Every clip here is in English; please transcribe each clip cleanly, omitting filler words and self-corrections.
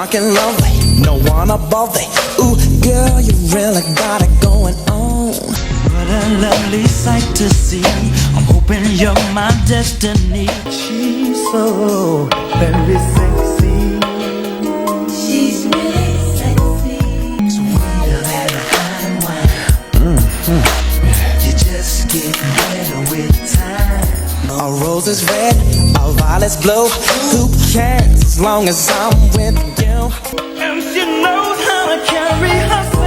rockin' lovely, no one above it. Ooh, girl, you really got it going on. What a lovely sight to see. I'm hoping you're my destiny. She's so very sexy. She's really sexy. Sweeter than a fine wine. You just get better with time. A rose is red, a violet's blue. Who cares as long as I'm with you? And she knows how to carry herself.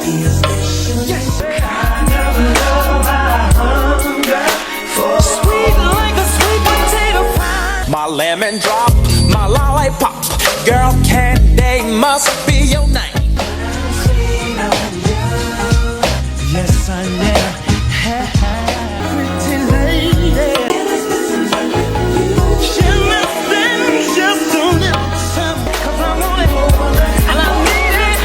Yes, kind of love I hunger for. Sweet like a sweet potato pie. My lemon drop, my lollipop. Girl, candy must be your name. Yes, I am. Pretty lady. She listens just a little something, 'cause I want it and I need it.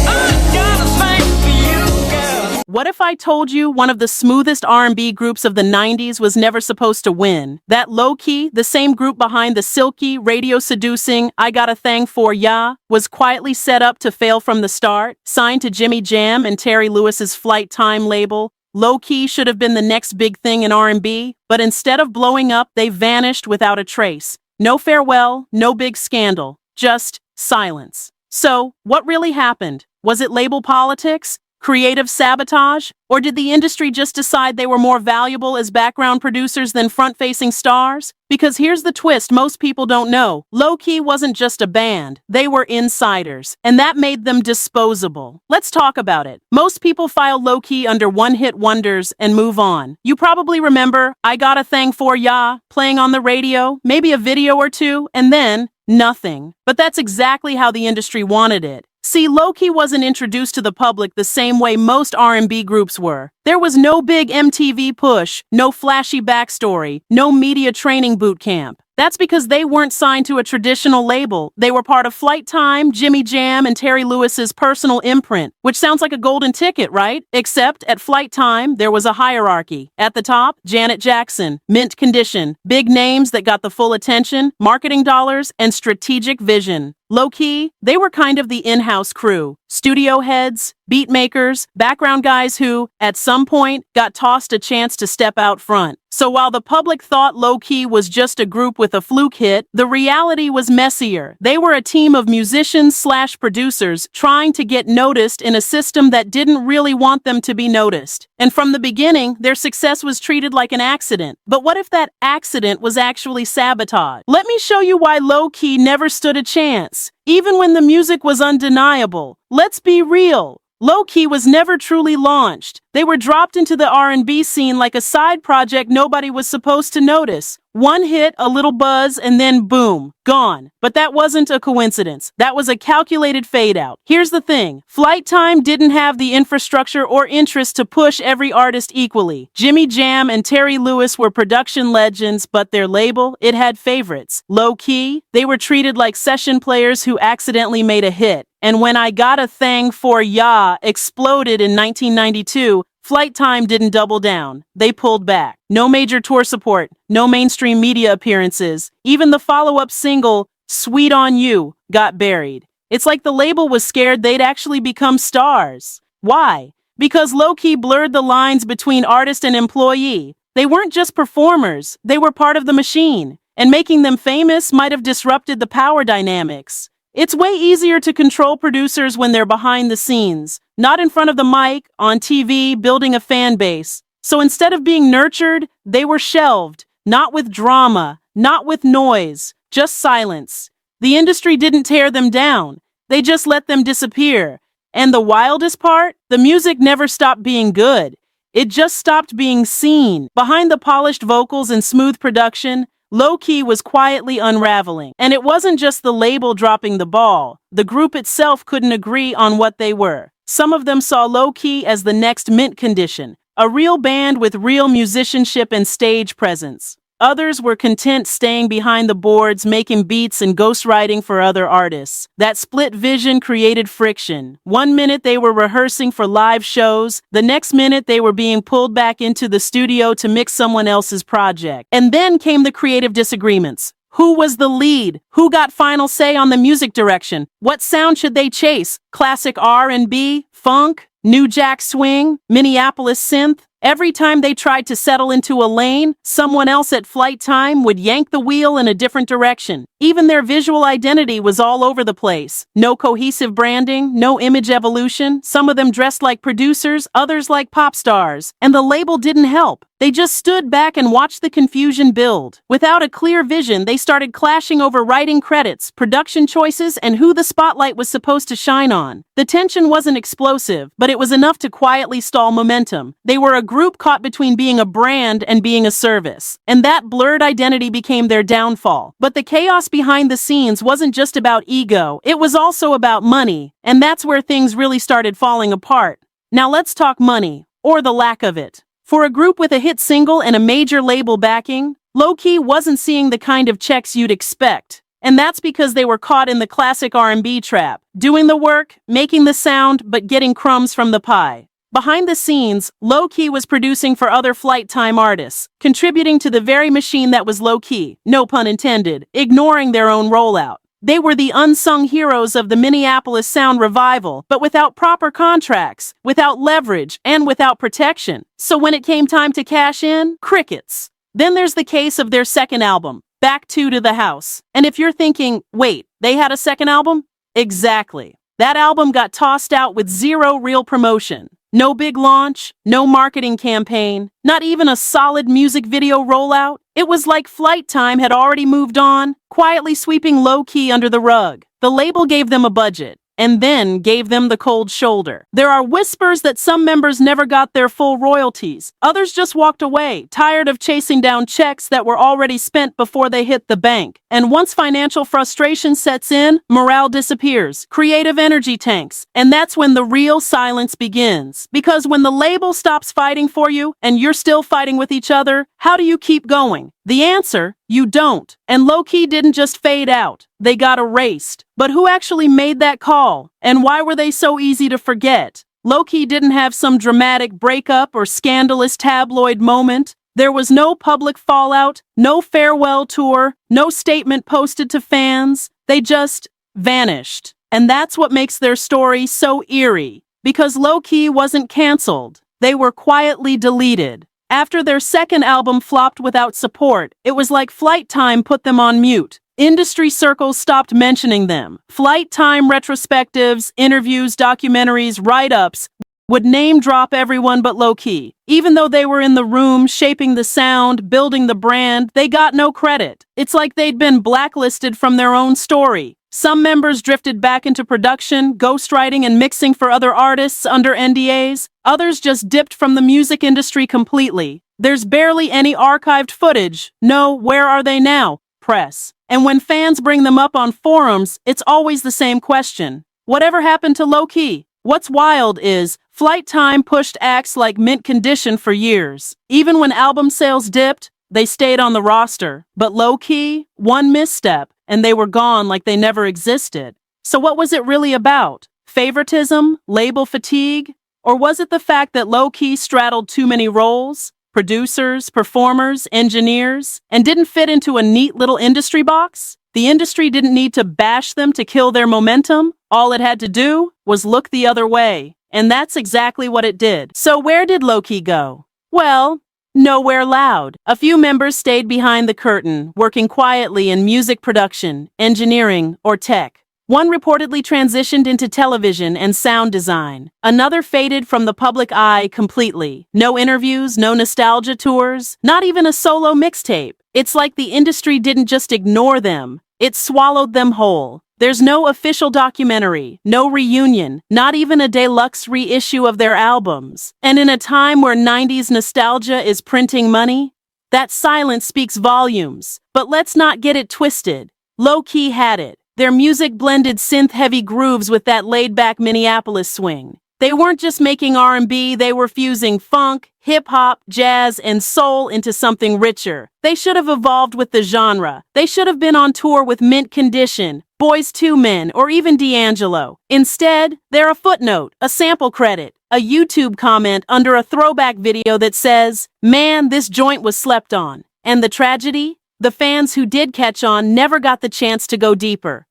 I got a thing for you, girl. What if I told you one of the smoothest R&B groups of the 90s was never supposed to win? That Lo-Key, the same group behind the silky, radio-seducing I Got a Thang for Ya, was quietly set up to fail from the start. Signed to Jimmy Jam and Terry Lewis's Flyte Tyme label, Lo-Key should have been the next big thing in R&B, but instead of blowing up, they vanished without a trace. No farewell, no big scandal, just silence. So, what really happened? Was it label politics? Creative sabotage? Or did the industry just decide they were more valuable as background producers than front-facing stars? Because here's the twist most people don't know. Lo-Key wasn't just a band, they were insiders, and that made them disposable. Let's talk about it. Most people file Lo-Key under one-hit wonders and move on. You probably remember I Got a Thang for Ya playing on the radio, maybe a video or two, and then nothing. But that's exactly how the industry wanted it. See, Lo-Key wasn't introduced to the public the same way most R&B groups were. There was no big MTV push, no flashy backstory, no media training boot camp. That's because they weren't signed to a traditional label. They were part of Flyte Tyme, Jimmy Jam, and Terry Lewis's personal imprint, which sounds like a golden ticket, right? Except at Flyte Tyme, there was a hierarchy. At the top, Janet Jackson, mint condition, big names that got the full attention, marketing dollars, and strategic vision. Lo-Key, they were kind of the in-house crew. Studio heads, beat makers, background guys who, at some point, got tossed a chance to step out front. So while the public thought Lo-Key was just a group with a fluke hit, the reality was messier. They were a team of musicians/producers trying to get noticed in a system that didn't really want them to be noticed. And from the beginning, their success was treated like an accident. But what if that accident was actually sabotage? Let me show you why Lo-Key never stood a chance. Even when the music was undeniable. Let's be real. Lo-Key was never truly launched. They were dropped into the R&B scene like a side project nobody was supposed to notice. One hit, a little buzz, and then boom, gone. But that wasn't a coincidence. That was a calculated fade out. Here's the thing. Flyte Tyme didn't have the infrastructure or interest to push every artist equally. Jimmy Jam and Terry Lewis were production legends, but their label, it had favorites. Lo-Key, they were treated like session players who accidentally made a hit. And when I Got a Thang for Ya exploded in 1992, Flyte Tyme didn't double down. They pulled back. No major tour support, no mainstream media appearances. Even the follow-up single, Sweet on You, got buried. It's like the label was scared they'd actually become stars. Why? Because Lo-Key blurred the lines between artist and employee. They weren't just performers, they were part of the machine. And making them famous might have disrupted the power dynamics. It's way easier to control producers when they're behind the scenes, not in front of the mic, on TV, building a fan base. So instead of being nurtured, they were shelved, not with drama, not with noise, just silence. The industry didn't tear them down, they just let them disappear. And the wildest part? The music never stopped being good. It just stopped being seen. Behind the polished vocals and smooth production, Lo-Key was quietly unraveling. And it wasn't just the label dropping the ball. The group itself couldn't agree on what they were. Some of them saw Lo-Key as the next mint condition, a real band with real musicianship and stage presence. Others were content staying behind the boards, making beats and ghostwriting for other artists. That split vision created friction. One minute they were rehearsing for live shows, the next minute they were being pulled back into the studio to mix someone else's project. And then came the creative disagreements. Who was the lead? Who got final say on the music direction? What sound should they chase? Classic R&B? Funk? New Jack Swing? Minneapolis synth? Every time they tried to settle into a lane, someone else at Flyte Tyme would yank the wheel in a different direction. Even their visual identity was all over the place. No cohesive branding, no image evolution. Some of them dressed like producers, others like pop stars. And the label didn't help. They just stood back and watched the confusion build. Without a clear vision, they started clashing over writing credits, production choices, and who the spotlight was supposed to shine on. The tension wasn't explosive, but it was enough to quietly stall momentum. They were a group caught between being a brand and being a service. And that blurred identity became their downfall. But the chaos behind the scenes wasn't just about ego, it was also about money. And that's where things really started falling apart. Now let's talk money, or the lack of it. For a group with a hit single and a major label backing, Lo-Key wasn't seeing the kind of checks you'd expect. And that's because they were caught in the classic R&B trap, doing the work, making the sound, but getting crumbs from the pie. Behind the scenes, Lo-Key was producing for other Flyte Tyme artists, contributing to the very machine that was Lo-Key, no pun intended, ignoring their own rollout. They were the unsung heroes of the Minneapolis sound revival, but without proper contracts, without leverage, and without protection. So when it came time to cash in, crickets. Then there's the case of their second album, Back to the House. And if you're thinking, wait, they had a second album? Exactly. That album got tossed out with zero real promotion. No big launch, no marketing campaign, not even a solid music video rollout. It was like Flyte Tyme had already moved on, quietly sweeping Lo-Key under the rug. The label gave them a budget, and then gave them the cold shoulder. There are whispers that some members never got their full royalties. Others just walked away, tired of chasing down checks that were already spent before they hit the bank. And once financial frustration sets in, morale disappears, creative energy tanks, and that's when the real silence begins. Because when the label stops fighting for you, and you're still fighting with each other, how do you keep going? The answer, you don't. And Lo-Key didn't just fade out, they got erased. But who actually made that call? And why were they so easy to forget? Lo-Key didn't have some dramatic breakup or scandalous tabloid moment. There was no public fallout, no farewell tour, no statement posted to fans. They just vanished. And that's what makes their story so eerie. Because Lo-Key wasn't canceled. They were quietly deleted. After their second album flopped without support, it was like Flyte Tyme put them on mute. Industry circles stopped mentioning them. Flyte Tyme retrospectives, interviews, documentaries, write-ups would name drop everyone but Lo-Key. Even though they were in the room, shaping the sound, building the brand, they got no credit. It's like they'd been blacklisted from their own story. Some members drifted back into production, ghostwriting and mixing for other artists under NDAs. Others just dipped from the music industry completely. There's barely any archived footage. No, where are they now? Press. And when fans bring them up on forums, it's always the same question. Whatever happened to Lo-Key? What's wild is, Flyte Tyme pushed acts like Mint Condition for years. Even when album sales dipped, they stayed on the roster. But Lo-Key, one misstep, and they were gone like they never existed. So what was it really about? Favoritism? Label fatigue? Or was it the fact that Lo-Key straddled too many roles? Producers, performers, engineers, and didn't fit into a neat little industry box? The industry didn't need to bash them to kill their momentum. All it had to do was look the other way. And that's exactly what it did. So where did Lo-Key go? Well, nowhere loud. A few members stayed behind the curtain, working quietly in music production, engineering, or tech. One reportedly transitioned into television and sound design. Another faded from the public eye completely. No interviews, no nostalgia tours, not even a solo mixtape. It's like the industry didn't just ignore them, it swallowed them whole. There's no official documentary, no reunion, not even a deluxe reissue of their albums. And in a time where 90s nostalgia is printing money, that silence speaks volumes. But let's not get it twisted. Lo-Key had it. Their music blended synth-heavy grooves with that laid-back Minneapolis swing. They weren't just making R&B, they were fusing funk, hip-hop, jazz, and soul into something richer. They should have evolved with the genre. They should have been on tour with Mint Condition, Boys II Men, or even D'Angelo. Instead, they're a footnote, a sample credit, a YouTube comment under a throwback video that says, "Man, this joint was slept on." And the tragedy? The fans who did catch on never got the chance to go deeper.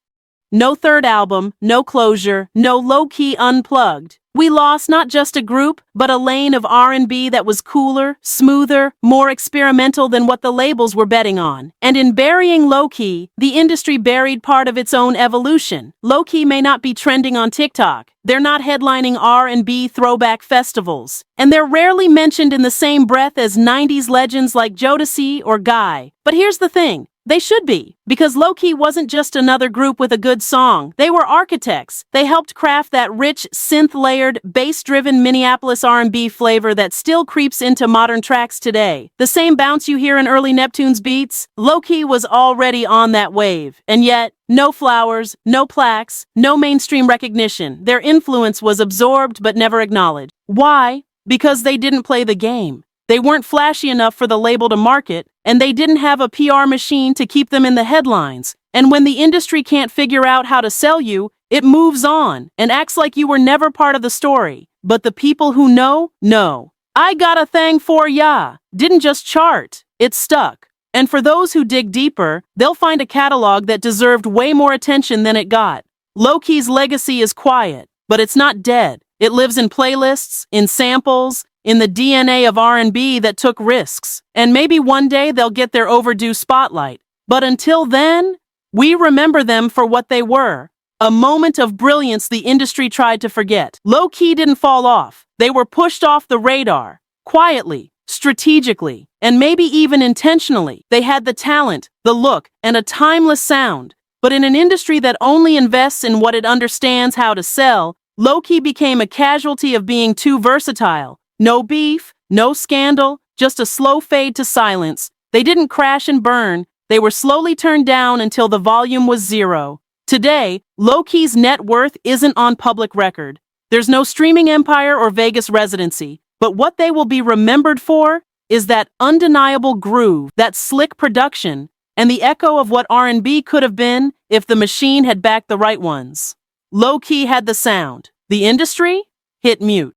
No third album, no closure, no low-key unplugged. We lost not just a group, but a lane of R&B that was cooler, smoother, more experimental than what the labels were betting on. And in burying Lo-Key, the industry buried part of its own evolution. Lo-Key may not be trending on TikTok. They're not headlining R&B throwback festivals. And they're rarely mentioned in the same breath as 90s legends like Jodeci or Guy. But here's the thing. They should be, because Lo-Key wasn't just another group with a good song. They were architects. They helped craft that rich, synth-layered, bass-driven Minneapolis R&B flavor that still creeps into modern tracks today. The same bounce you hear in early Neptune's beats, Lo-Key was already on that wave. And yet, no flowers, no plaques, no mainstream recognition. Their influence was absorbed but never acknowledged. Why? Because they didn't play the game. They weren't flashy enough for the label to market, and they didn't have a PR machine to keep them in the headlines. And when the industry can't figure out how to sell you, it moves on and acts like you were never part of the story. But the people who know. I Got a Thang for Ya didn't just chart, it stuck. And for those who dig deeper, they'll find a catalog that deserved way more attention than it got. Lo-Key's legacy is quiet, but it's not dead. It lives in playlists, in samples, in the DNA of R&B that took risks. And maybe one day they'll get their overdue spotlight. But until then, we remember them for what they were. A moment of brilliance the industry tried to forget. Lo-Key didn't fall off. They were pushed off the radar. Quietly, strategically, and maybe even intentionally. They had the talent, the look, and a timeless sound. But in an industry that only invests in what it understands how to sell, Lo-Key became a casualty of being too versatile. No beef, no scandal, just a slow fade to silence. They didn't crash and burn. They were slowly turned down until the volume was zero. Today, Lo-Key's net worth isn't on public record. There's no streaming empire or Vegas residency. But what they will be remembered for is that undeniable groove, that slick production, and the echo of what R&B could have been if the machine had backed the right ones. Lo-Key had the sound. The industry hit mute.